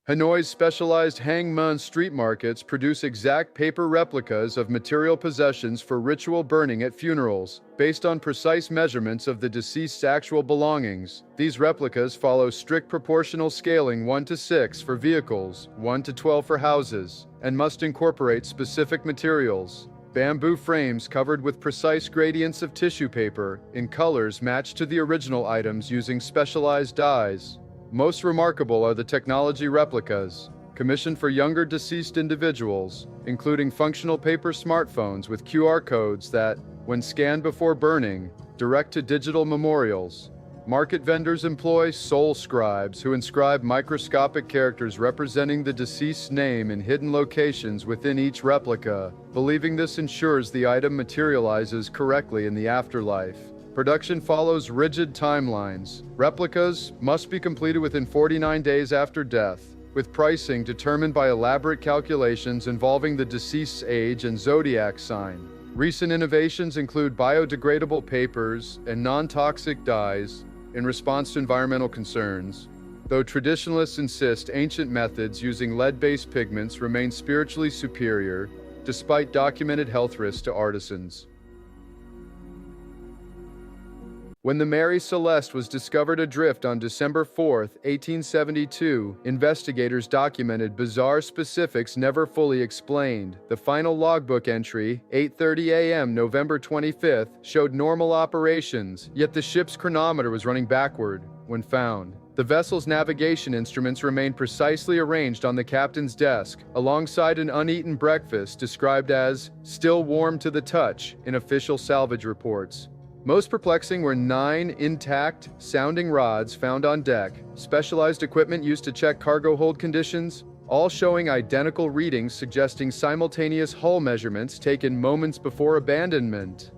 Hanoi's specialized hangman street markets produce exact paper replicas of material possessions for ritual burning at funerals, based on precise measurements of the deceased's actual belongings. These replicas follow strict proportional scaling 1:6 for vehicles, 1:12 for houses, and must incorporate specific materials. Bamboo frames covered with precise gradients of tissue paper, in colors matched to the original items using specialized dyes. Most remarkable are the technology replicas, commissioned for younger deceased individuals, including functional paper smartphones with QR codes that, when scanned before burning, direct to digital memorials. Market vendors employ soul scribes who inscribe microscopic characters representing the deceased's name in hidden locations within each replica, believing this ensures the item materializes correctly in the afterlife. Production follows rigid timelines. Replicas must be completed within 49 days after death, with pricing determined by elaborate calculations involving the deceased's age and zodiac sign. Recent innovations include biodegradable papers and non-toxic dyes in response to environmental concerns, though traditionalists insist ancient methods using lead-based pigments remain spiritually superior, despite documented health risks to artisans. When the Mary Celeste was discovered adrift on December 4, 1872, investigators documented bizarre specifics never fully explained. The final logbook entry, 8:30 a.m. November 25th, showed normal operations, yet the ship's chronometer was running backward when found. The vessel's navigation instruments remained precisely arranged on the captain's desk, alongside an uneaten breakfast described as "still warm to the touch" in official salvage reports. Most perplexing were 9 intact sounding rods found on deck, specialized equipment used to check cargo hold conditions, all showing identical readings suggesting simultaneous hull measurements taken moments before abandonment.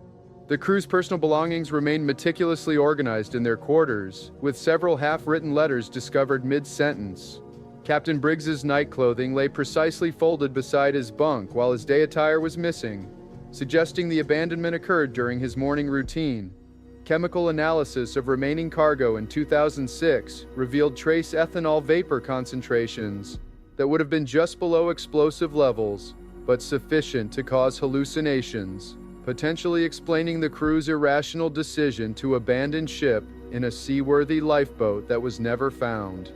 The crew's personal belongings remained meticulously organized in their quarters, with several half-written letters discovered mid-sentence. Captain Briggs's night clothing lay precisely folded beside his bunk while his day attire was missing, suggesting the abandonment occurred during his morning routine. Chemical analysis of remaining cargo in 2006 revealed trace ethanol vapor concentrations that would have been just below explosive levels, but sufficient to cause hallucinations, potentially explaining the crew's irrational decision to abandon ship in a seaworthy lifeboat that was never found.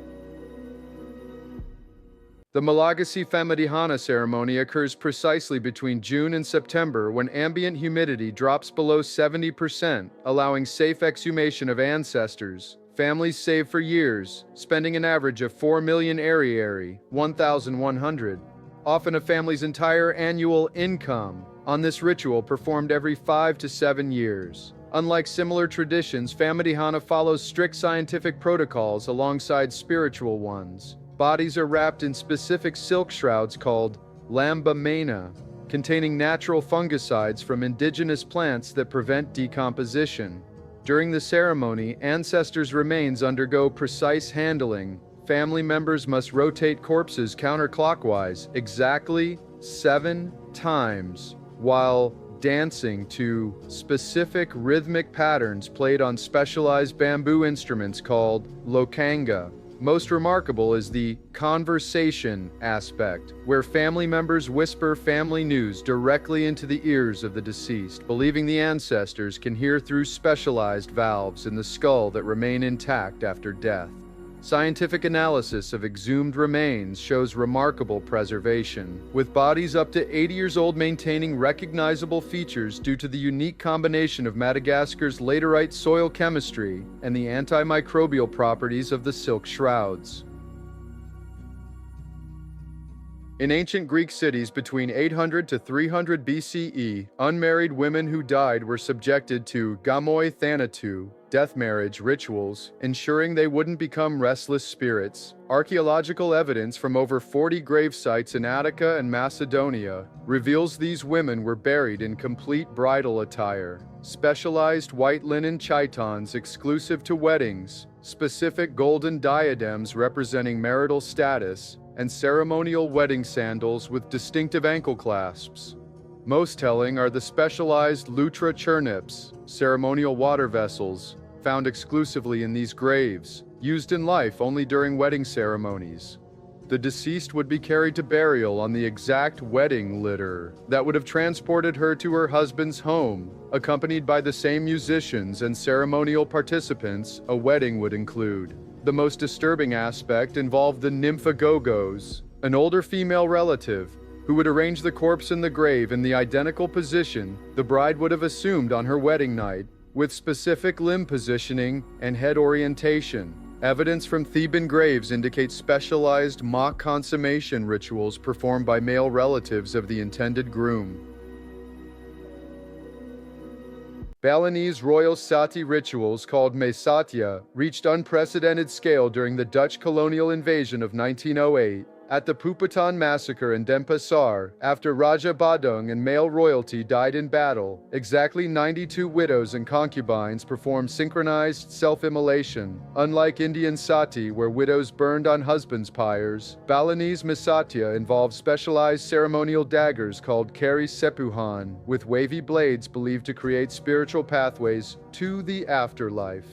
The Malagasy Famadihana ceremony occurs precisely between June and September when ambient humidity drops below 70%, allowing safe exhumation of ancestors. Families save for years, spending an average of 4 million ariary, 1,100, often a family's entire annual income, on this ritual performed every 5 to 7 years. Unlike similar traditions, Famadihana follows strict scientific protocols alongside spiritual ones. Bodies are wrapped in specific silk shrouds called lamba mena, containing natural fungicides from indigenous plants that prevent decomposition. During the ceremony, ancestors' remains undergo precise handling. Family members must rotate corpses counterclockwise exactly 7 times, while dancing to specific rhythmic patterns played on specialized bamboo instruments called lokanga. Most remarkable is the conversation aspect, where family members whisper family news directly into the ears of the deceased, believing the ancestors can hear through specialized valves in the skull that remain intact after death. Scientific analysis of exhumed remains shows remarkable preservation, with bodies up to 80 years old maintaining recognizable features due to the unique combination of Madagascar's laterite soil chemistry and the antimicrobial properties of the silk shrouds. In ancient Greek cities between 800 to 300 BCE, unmarried women who died were subjected to gamoi thanatou, death marriage rituals, ensuring they wouldn't become restless spirits. Archaeological evidence from over 40 grave sites in Attica and Macedonia reveals these women were buried in complete bridal attire. Specialized white linen chitons exclusive to weddings, specific golden diadems representing marital status, and ceremonial wedding sandals with distinctive ankle clasps. Most telling are the specialized lutra chernips, ceremonial water vessels, found exclusively in these graves, used in life only during wedding ceremonies. the deceased would be carried to burial on the exact wedding litter that would have transported her to her husband's home. Accompanied by the same musicians and ceremonial participants a wedding would include. The most disturbing aspect involved the nymphagogos, an older female relative, who would arrange the corpse in the grave in the identical position the bride would have assumed on her wedding night, with specific limb positioning and head orientation. Evidence from Theban graves indicates specialized mock consummation rituals performed by male relatives of the intended groom. Balinese royal sati rituals called mesatya reached unprecedented scale during the Dutch colonial invasion of 1908. At the Puputan massacre in Denpasar, after Raja Badung and male royalty died in battle, exactly 92 widows and concubines performed synchronized self-immolation. Unlike Indian sati, where widows burned on husbands' pyres, Balinese mesatya involved specialized ceremonial daggers called kari sepuhan, with wavy blades believed to create spiritual pathways to the afterlife.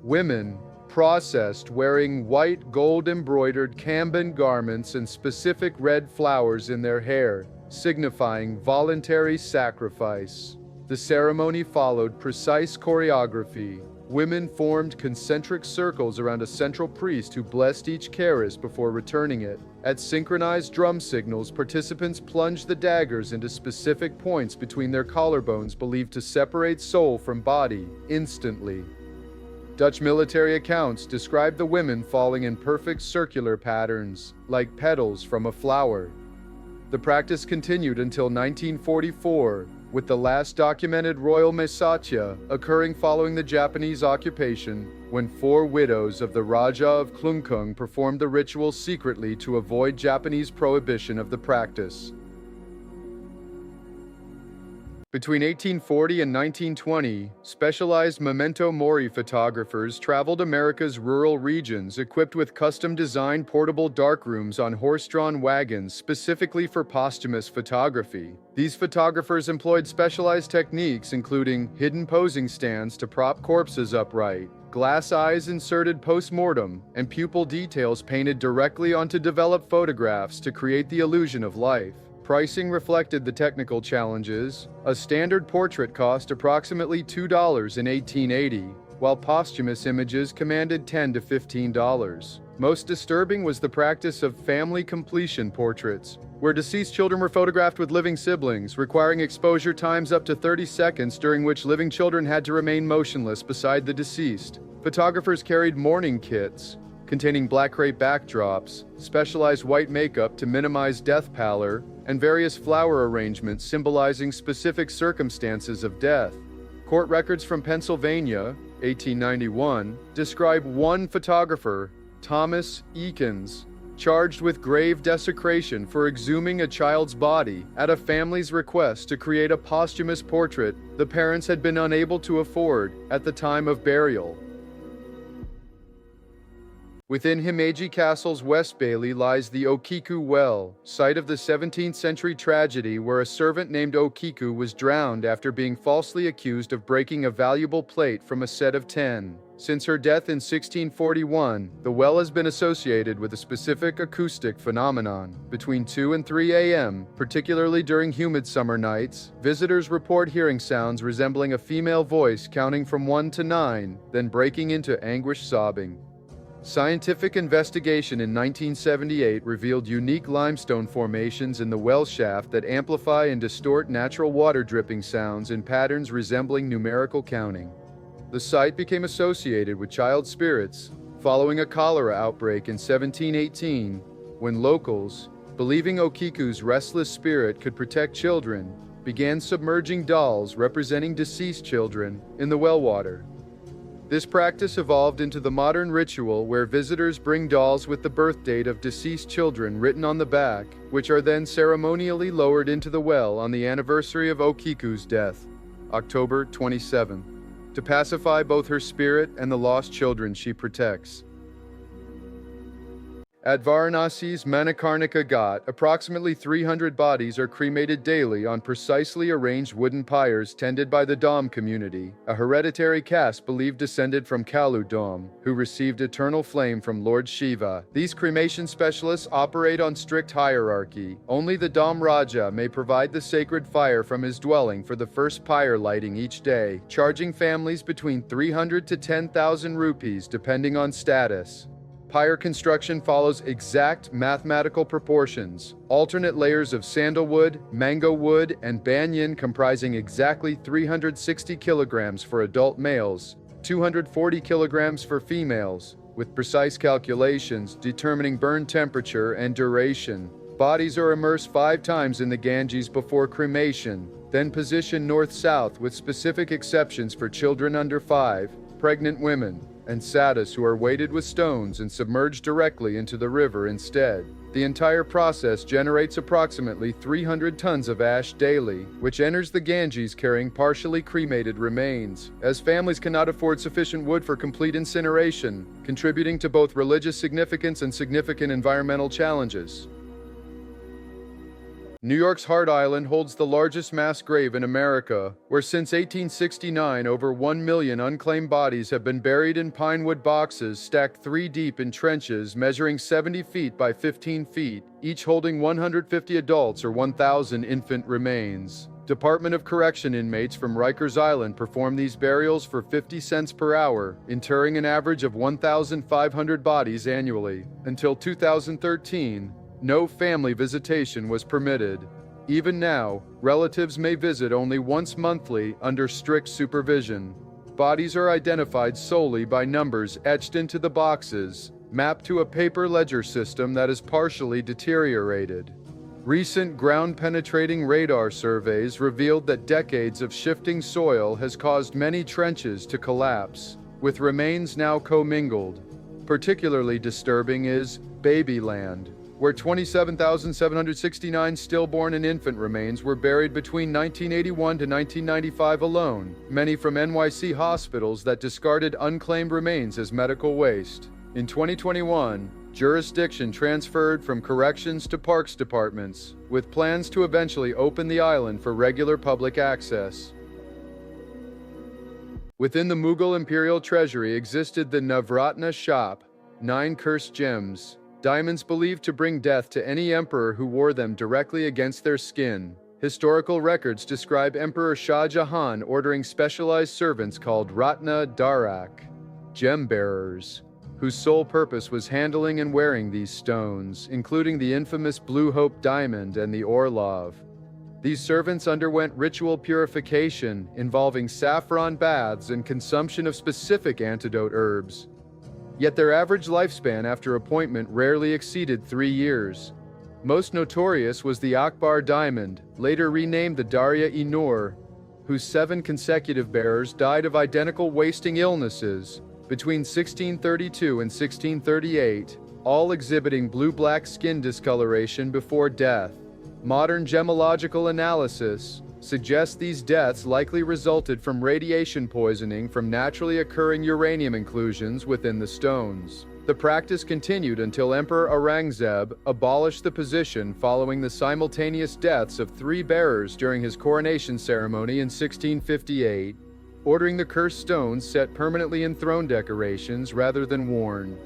Women processed wearing white gold-embroidered kamban garments and specific red flowers in their hair, signifying voluntary sacrifice. The ceremony followed precise choreography. Women formed concentric circles around a central priest who blessed each charis before returning it. At synchronized drum signals, participants plunged the daggers into specific points between their collarbones believed to separate soul from body instantly. Dutch military accounts describe the women falling in perfect circular patterns, like petals from a flower. The practice continued until 1944, with the last documented royal mesatya occurring following the Japanese occupation, when 4 widows of the Raja of Klungkung performed the ritual secretly to avoid Japanese prohibition of the practice. Between 1840 and 1920, specialized memento mori photographers traveled America's rural regions equipped with custom-designed portable darkrooms on horse-drawn wagons specifically for posthumous photography. These photographers employed specialized techniques including hidden posing stands to prop corpses upright, glass eyes inserted post-mortem, and pupil details painted directly onto developed photographs to create the illusion of life. Pricing reflected the technical challenges. A standard portrait cost approximately $2 in 1880, while posthumous images commanded $10 to $15. Most disturbing was the practice of family completion portraits, where deceased children were photographed with living siblings, requiring exposure times up to 30 seconds during which living children had to remain motionless beside the deceased. Photographers carried mourning kits, containing black crepe backdrops, specialized white makeup to minimize death pallor, and various flower arrangements symbolizing specific circumstances of death. Court records from Pennsylvania, 1891, describe one photographer, Thomas Eakins, charged with grave desecration for exhuming a child's body at a family's request to create a posthumous portrait the parents had been unable to afford at the time of burial. Within Himeji Castle's West Bailey lies the Okiku Well, site of the 17th century tragedy where a servant named Okiku was drowned after being falsely accused of breaking a valuable plate from a set of 10. Since her death in 1641, the well has been associated with a specific acoustic phenomenon. Between 2 and 3 a.m., particularly during humid summer nights, visitors report hearing sounds resembling a female voice counting from 1 to 9, then breaking into anguished sobbing. Scientific investigation in 1978 revealed unique limestone formations in the well shaft that amplify and distort natural water dripping sounds in patterns resembling numerical counting. The site became associated with child spirits following a cholera outbreak in 1718, when locals, believing Okiku's restless spirit could protect children, began submerging dolls representing deceased children in the well water. This practice evolved into the modern ritual where visitors bring dolls with the birth date of deceased children written on the back, which are then ceremonially lowered into the well on the anniversary of Okiku's death, October 27, to pacify both her spirit and the lost children she protects. At Varanasi's Manikarnika Ghat, approximately 300 bodies are cremated daily on precisely arranged wooden pyres tended by the Dom community, a hereditary caste believed descended from Kalu Dom, who received eternal flame from Lord Shiva. These cremation specialists operate on strict hierarchy. Only the Dom Raja may provide the sacred fire from his dwelling for the first pyre lighting each day, charging families between 300 to 10,000 rupees depending on status. Pyre construction follows exact mathematical proportions. Alternate layers of sandalwood, mango wood, and banyan comprising exactly 360 kilograms for adult males, 240 kilograms for females, with precise calculations determining burn temperature and duration. Bodies are immersed 5 times in the Ganges before cremation, then positioned north-south with specific exceptions for children under 5, pregnant women, and sadhus who are weighted with stones and submerged directly into the river instead. The entire process generates approximately 300 tons of ash daily, which enters the Ganges carrying partially cremated remains, as families cannot afford sufficient wood for complete incineration, contributing to both religious significance and significant environmental challenges. New York's Hart Island holds the largest mass grave in America, where since 1869 over 1 million unclaimed bodies have been buried in pine wood boxes stacked 3 deep in trenches measuring 70 feet by 15 feet, each holding 150 adults or 1,000 infant remains. Department of Correction inmates from Rikers Island perform these burials for 50 cents per hour, interring an average of 1,500 bodies annually. Until 2013, no family visitation was permitted. Even now, relatives may visit only once monthly under strict supervision. Bodies are identified solely by numbers etched into the boxes, mapped to a paper ledger system that is partially deteriorated. Recent ground-penetrating radar surveys revealed that decades of shifting soil has caused many trenches to collapse, with remains now commingled. Particularly disturbing is Babyland, where 27,769 stillborn and infant remains were buried between 1981 to 1995 alone, many from NYC hospitals that discarded unclaimed remains as medical waste. In 2021, jurisdiction transferred from corrections to parks departments, with plans to eventually open the island for regular public access. Within the Mughal imperial treasury existed the Navratna shop, 9 cursed gems, diamonds believed to bring death to any emperor who wore them directly against their skin. Historical records describe Emperor Shah Jahan ordering specialized servants called Ratna Darak, gem bearers, whose sole purpose was handling and wearing these stones, including the infamous Blue Hope diamond and the Orlov. These servants underwent ritual purification involving saffron baths and consumption of specific antidote herbs. Yet their average lifespan after appointment rarely exceeded 3 years. Most notorious was the Akbar diamond, later renamed the Darya-e-Noor, whose 7 consecutive bearers died of identical wasting illnesses between 1632 and 1638, all exhibiting blue-black skin discoloration before death. Modern gemological analysis suggests these deaths likely resulted from radiation poisoning from naturally occurring uranium inclusions within the stones. The practice continued until Emperor Aurangzeb abolished the position following the simultaneous deaths of 3 bearers during his coronation ceremony in 1658, ordering the cursed stones set permanently in throne decorations rather than worn.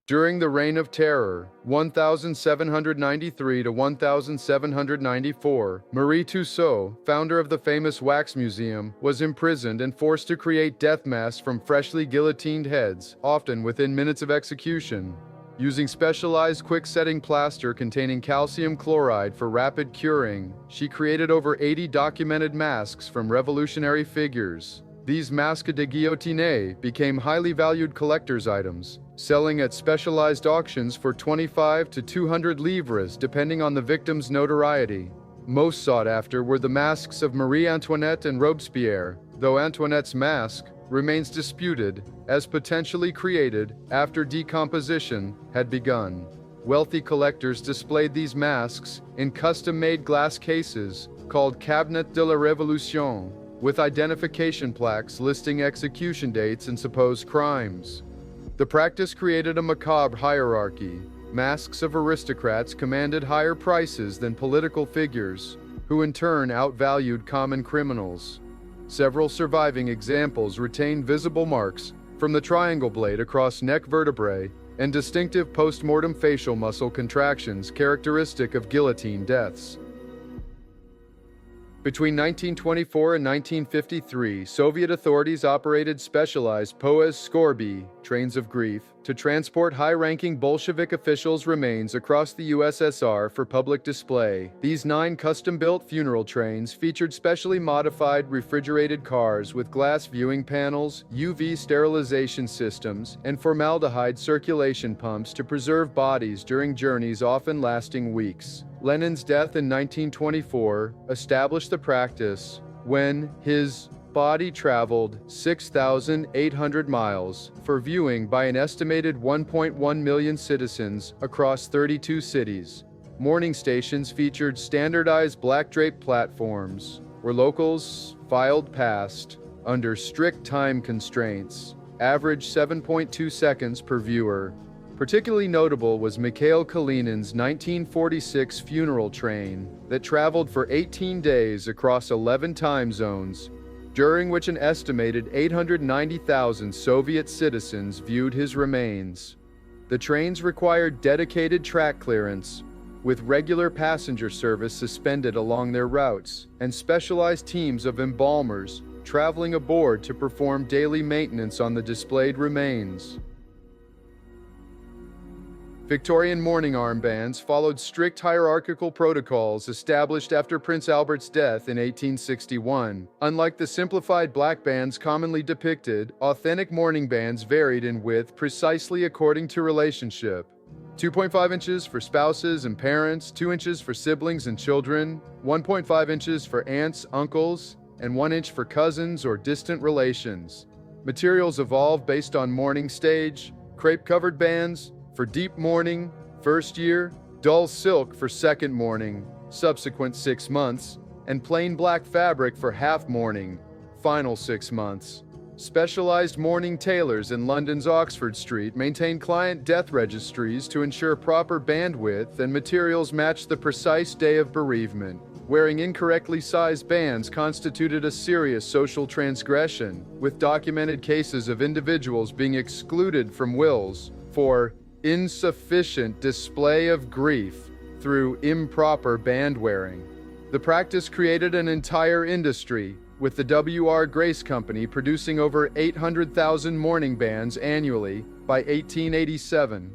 During the Reign of Terror, 1793 to 1794, Marie Tussaud, founder of the famous Wax Museum, was imprisoned and forced to create death masks from freshly guillotined heads, often within minutes of execution. Using specialized quick-setting plaster containing calcium chloride for rapid curing, she created over 80 documented masks from revolutionary figures. These masques de guillotine became highly valued collector's items, selling at specialized auctions for 25 to 200 livres depending on the victim's notoriety. Most sought after were the masks of Marie Antoinette and Robespierre, though Antoinette's mask remains disputed, as potentially created after decomposition had begun. Wealthy collectors displayed these masks in custom-made glass cases called Cabinet de la Révolution, with identification plaques listing execution dates and supposed crimes. The practice created a macabre hierarchy. Masks of aristocrats commanded higher prices than political figures, who in turn outvalued common criminals. Several surviving examples retain visible marks from the triangle blade across neck vertebrae and distinctive post-mortem facial muscle contractions characteristic of guillotine deaths. Between 1924 and 1953, Soviet authorities operated specialized poezd trains of grief to transport high-ranking Bolshevik officials' remains across the USSR for public display. These 9 custom-built funeral trains featured specially modified refrigerated cars with glass viewing panels, UV sterilization systems, and formaldehyde circulation pumps to preserve bodies during journeys often lasting weeks. Lenin's death in 1924 established the practice when his body traveled 6,800 miles for viewing by an estimated 1.1 million citizens across 32 cities. Mourning stations featured standardized black-draped platforms where locals filed past under strict time constraints, average 7.2 seconds per viewer. Particularly notable was Mikhail Kalinin's 1946 funeral train that traveled for 18 days across 11 time zones, during which an estimated 890,000 Soviet citizens viewed his remains. The trains required dedicated track clearance, with regular passenger service suspended along their routes, and specialized teams of embalmers traveling aboard to perform daily maintenance on the displayed remains. Victorian mourning armbands followed strict hierarchical protocols established after Prince Albert's death in 1861. Unlike the simplified black bands commonly depicted, authentic mourning bands varied in width precisely according to relationship. 2.5 inches for spouses and parents, 2 inches for siblings and children, 1.5 inches for aunts, uncles, and 1 inch for cousins or distant relations. Materials evolved based on mourning stage: crepe-covered bands for deep mourning, first year, dull silk for second mourning, subsequent 6 months, and plain black fabric for half mourning, final 6 months. Specialized mourning tailors in London's Oxford Street maintained client death registries to ensure proper bandwidth and materials matched the precise day of bereavement. Wearing incorrectly sized bands constituted a serious social transgression, with documented cases of individuals being excluded from wills for insufficient display of grief through improper band wearing. The practice created an entire industry, with the W.R. Grace Company producing over 800,000 mourning bands annually by 1887.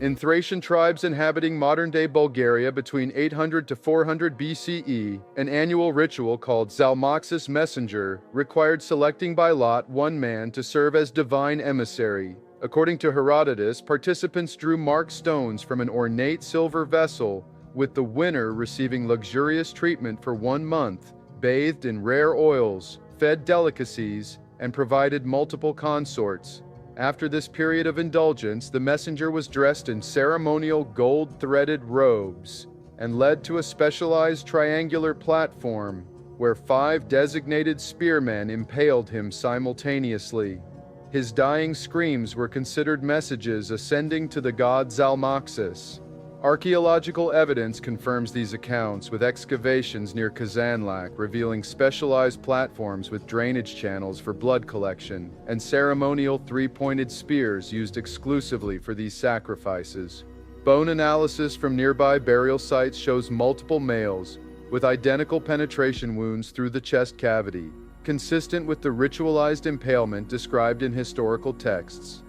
In Thracian tribes inhabiting modern-day Bulgaria between 800 to 400 BCE, an annual ritual called Zalmoxis Messenger required selecting by lot one man to serve as divine emissary. According to Herodotus, participants drew marked stones from an ornate silver vessel, with the winner receiving luxurious treatment for 1 month, bathed in rare oils, fed delicacies, and provided multiple consorts. After this period of indulgence, the messenger was dressed in ceremonial gold-threaded robes and led to a specialized triangular platform where 5 designated spearmen impaled him simultaneously. His dying screams were considered messages ascending to the god Zalmoxis. Archaeological evidence confirms these accounts, with excavations near Kazanlak revealing specialized platforms with drainage channels for blood collection and ceremonial 3-pointed spears used exclusively for these sacrifices. Bone analysis from nearby burial sites shows multiple males with identical penetration wounds through the chest cavity, consistent with the ritualized impalement described in historical texts.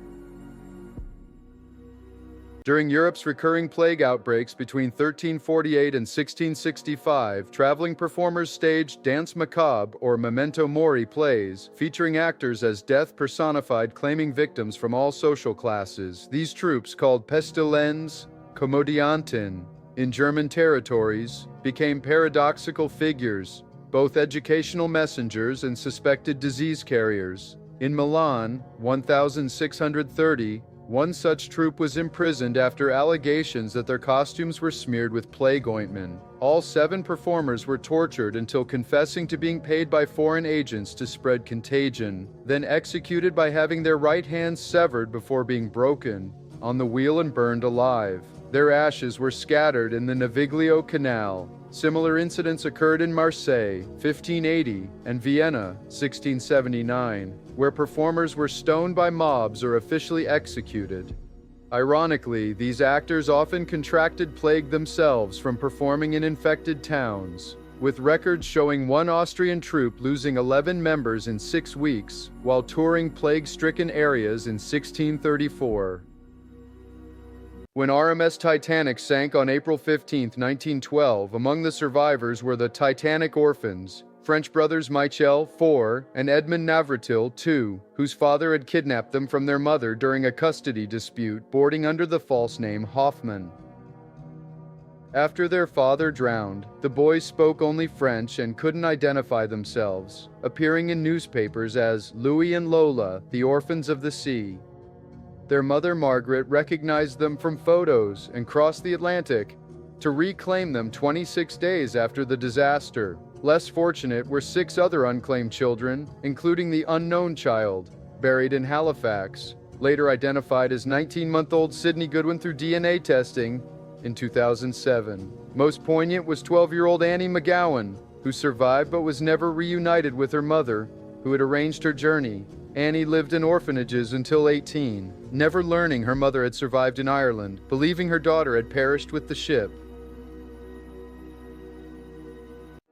During Europe's recurring plague outbreaks between 1348 and 1665, traveling performers staged danse macabre or memento mori plays, featuring actors as death personified claiming victims from all social classes. These troops, called pestilens, Komödianten, in German territories, became paradoxical figures, both educational messengers and suspected disease carriers. In Milan, 1630, One such troop was imprisoned after allegations that their costumes were smeared with plague ointment. All 7 performers were tortured until confessing to being paid by foreign agents to spread contagion, then executed by having their right hands severed before being broken on the wheel and burned alive. Their ashes were scattered in the Naviglio Canal. Similar incidents occurred in Marseille, 1580, and Vienna, 1679, where performers were stoned by mobs or officially executed. Ironically, these actors often contracted plague themselves from performing in infected towns, with records showing one Austrian troupe losing 11 members in 6 weeks while touring plague-stricken areas in 1634. When RMS Titanic sank on April 15, 1912, among the survivors were the Titanic orphans, French brothers Michel, 4, and Edmond Navratil, 2, whose father had kidnapped them from their mother during a custody dispute, boarding under the false name Hoffman. After their father drowned, the boys spoke only French and couldn't identify themselves, appearing in newspapers as Louis and Lola, the orphans of the sea. Their mother Margaret recognized them from photos and crossed the Atlantic to reclaim them 26 days after the disaster. Less fortunate were 6 other unclaimed children, including the unknown child, buried in Halifax, later identified as 19-month-old Sidney Goodwin through DNA testing in 2007. Most poignant was 12-year-old Annie McGowan, who survived but was never reunited with her mother, who had arranged her journey. Annie lived in orphanages until 18, never learning her mother had survived in Ireland, believing her daughter had perished with the ship.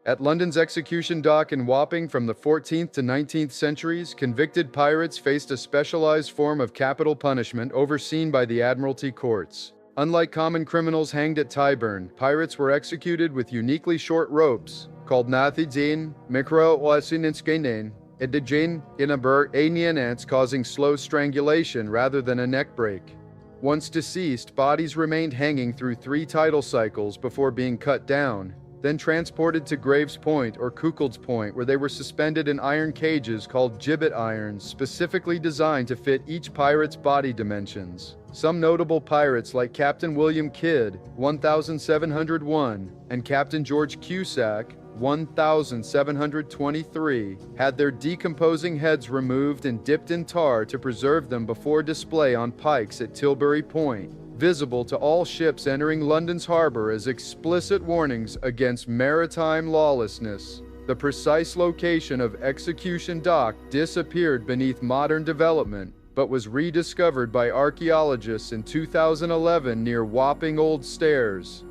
At London's execution dock in Wapping from the 14th to 19th centuries, convicted pirates faced a specialized form of capital punishment overseen by the Admiralty courts. Unlike common criminals hanged at Tyburn, pirates were executed with uniquely short ropes, called nathidin, mikro oasinitskenen, Edijin inaber anianants, causing slow strangulation rather than a neck break. Once deceased, bodies remained hanging through 3 tidal cycles before being cut down, then transported to Graves Point or Cuckold's Point, where they were suspended in iron cages called gibbet irons, specifically designed to fit each pirate's body dimensions. Some notable pirates like Captain William Kidd, 1701, and Captain George Cusack, 1723, had their decomposing heads removed and dipped in tar to preserve them before display on pikes at Tilbury Point, visible to all ships entering London's harbor as explicit warnings against maritime lawlessness. The precise location of Execution Dock disappeared beneath modern development, but was rediscovered by archaeologists in 2011 near Wapping Old Stairs.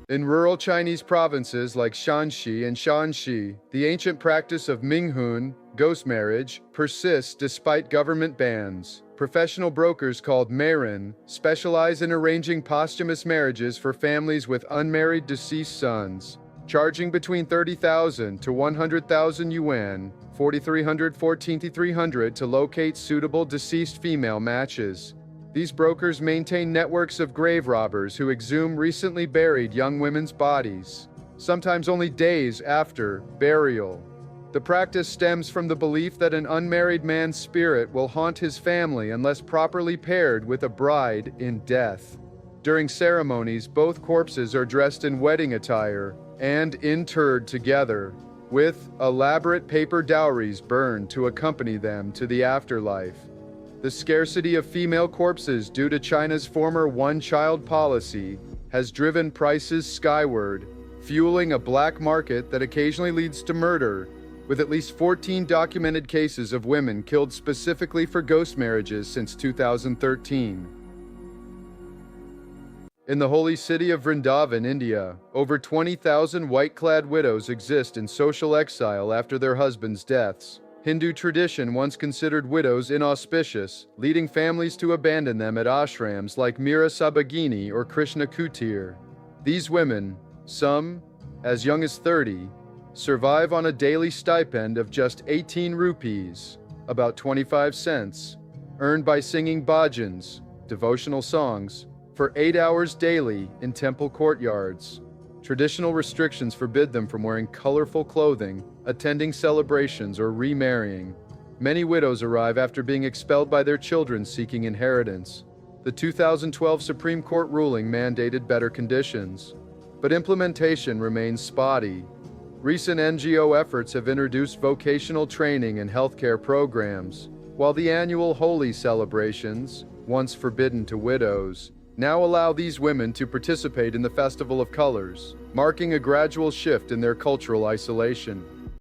In rural Chinese provinces like Shanxi and Shanxi, the ancient practice of Minghun, ghost marriage, persists despite government bans. Professional brokers called Meiren specialize in arranging posthumous marriages for families with unmarried deceased sons, charging between 30,000 to 100,000 yuan, 4,300 to locate suitable deceased female matches. These brokers maintain networks of grave robbers who exhume recently buried young women's bodies, sometimes only days after burial. The practice stems from the belief that an unmarried man's spirit will haunt his family unless properly paired with a bride in death. During ceremonies, both corpses are dressed in wedding attire and interred together, with elaborate paper dowries burned to accompany them to the afterlife. The scarcity of female corpses due to China's former one-child policy has driven prices skyward, fueling a black market that occasionally leads to murder, with at least 14 documented cases of women killed specifically for ghost marriages since 2013. In the holy city of Vrindavan, India, over 20,000 white-clad widows exist in social exile after their husbands' deaths. Hindu tradition once considered widows inauspicious, leading families to abandon them at ashrams like Mira Sabagini or Krishna Kutir. These women, some as young as 30, survive on a daily stipend of just 18 rupees, about 25 cents, earned by singing bhajans, devotional songs, for 8 hours daily in temple courtyards. Traditional restrictions forbid them from wearing colorful clothing, attending celebrations, or remarrying. Many widows arrive after being expelled by their children seeking inheritance. The 2012 Supreme Court ruling mandated better conditions, but implementation remains spotty. Recent NGO efforts have introduced vocational training and healthcare programs, while the annual Holi celebrations, once forbidden to widows, now allow these women to participate in the Festival of Colors, marking a gradual shift in their cultural isolation.